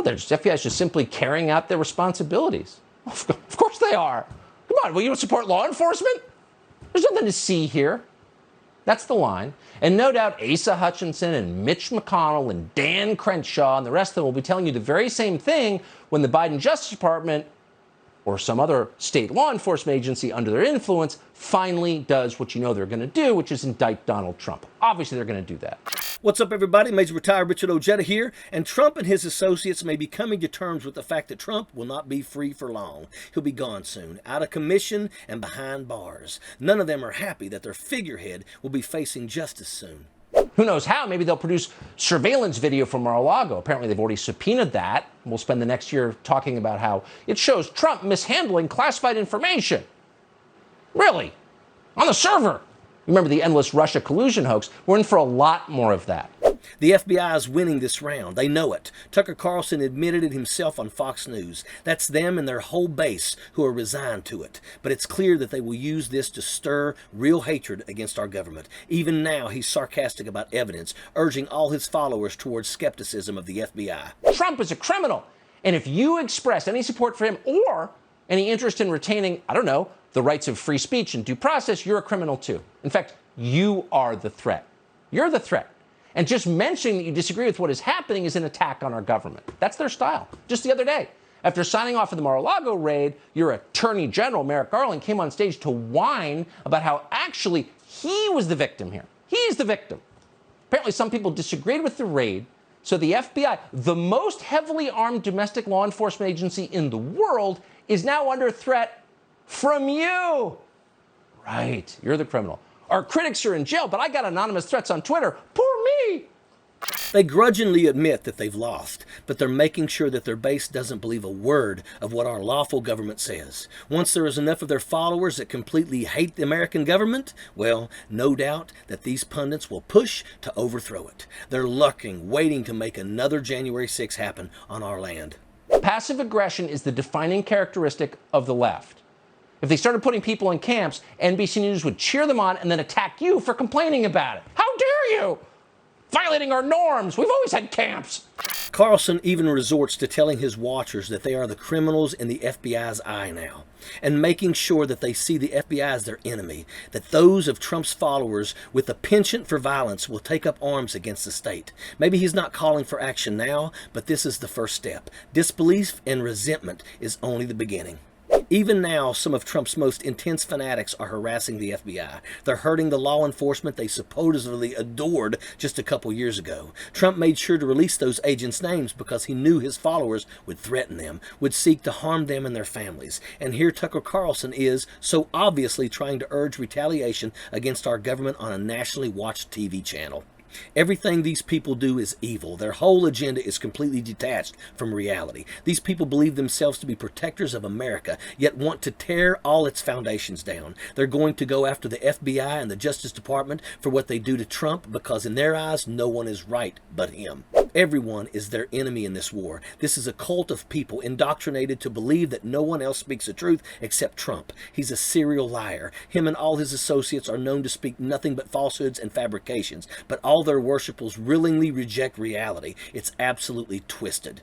Well, the FBI is just simply carrying out their responsibilities. Of course they are. Come on, will you support law enforcement? There's nothing to see here. That's the line. And no doubt Asa Hutchinson and Mitch McConnell and Dan Crenshaw and the rest of them will be telling you the very same thing when the Biden Justice Department or some other state law enforcement agency under their influence finally does what you know they're going to do, which is indict Donald Trump. Obviously, they're going to do that. What's up, everybody? Major Retired Richard Ojeda here, and Trump and his associates may be coming to terms with the fact that Trump will not be free for long. He'll be gone soon, out of commission and behind bars. None of them are happy that their figurehead will be facing justice soon. Who knows how? Maybe they'll produce surveillance video from Mar-a-Lago. Apparently, they've already subpoenaed that. We'll spend the next year talking about how it shows Trump mishandling classified information. Really? On the server. Remember the endless Russia collusion hoax? We're in for a lot more of that. The FBI is winning this round. They know it. Tucker Carlson admitted it himself on Fox News. That's them and their whole base who are resigned to it. But it's clear that they will use this to stir real hatred against our government. Even now, he's sarcastic about evidence, urging all his followers towards skepticism of the FBI. Trump is a criminal. And if you express any support for him or any interest in retaining, I don't know, the rights of free speech and due process, you're a criminal too. In fact, you are the threat. You're the threat. And just mentioning that you disagree with what is happening is an attack on our government. That's their style. Just the other day, after signing off of the Mar-a-Lago raid, your Attorney General, Merrick Garland, came on stage to whine about how actually he was the victim here. He's the victim. Apparently, some people disagreed with the raid, so the FBI, the most heavily armed domestic law enforcement agency in the world, is now under threat from you. Right, you're the criminal. Our critics are in jail, but I got anonymous threats on Twitter. Poor me. They grudgingly admit that they've lost, but they're making sure that their base doesn't believe a word of what our lawful government says. Once there is enough of their followers that completely hate the American government, well, no doubt that these pundits will push to overthrow it. They're lurking, waiting to make another January 6th happen on our land. Passive aggression is the defining characteristic of the left. If they started putting people in camps, NBC News would cheer them on and then attack you for complaining about it. How dare you? Violating our norms. We've always had camps. Carlson even resorts to telling his watchers that they are the criminals in the FBI's eye now, and making sure that they see the FBI as their enemy, that those of Trump's followers with a penchant for violence will take up arms against the state. Maybe he's not calling for action now, but this is the first step. Disbelief and resentment is only the beginning. Even now, some of Trump's most intense fanatics are harassing the FBI. They're hurting the law enforcement they supposedly adored just a couple years ago. Trump made sure to release those agents' names because he knew his followers would threaten them, would seek to harm them and their families. And here Tucker Carlson is so obviously trying to urge retaliation against our government on a nationally watched TV channel. Everything these people do is evil. Their whole agenda is completely detached from reality. These people believe themselves to be protectors of America, yet want to tear all its foundations down. They're going to go after the FBI and the Justice Department for what they do to Trump because in their eyes, no one is right but him. Everyone is their enemy in this war. This is a cult of people indoctrinated to believe that no one else speaks the truth except Trump. He's a serial liar. Him and all his associates are known to speak nothing but falsehoods and fabrications, but all their worshippers willingly reject reality. It's absolutely twisted.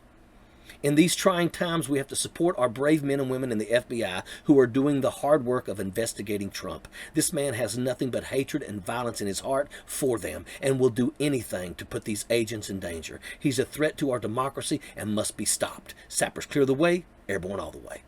In these trying times, we have to support our brave men and women in the FBI who are doing the hard work of investigating Trump. This man has nothing but hatred and violence in his heart for them and will do anything to put these agents in danger. He's a threat to our democracy and must be stopped. Sappers clear the way, airborne all the way.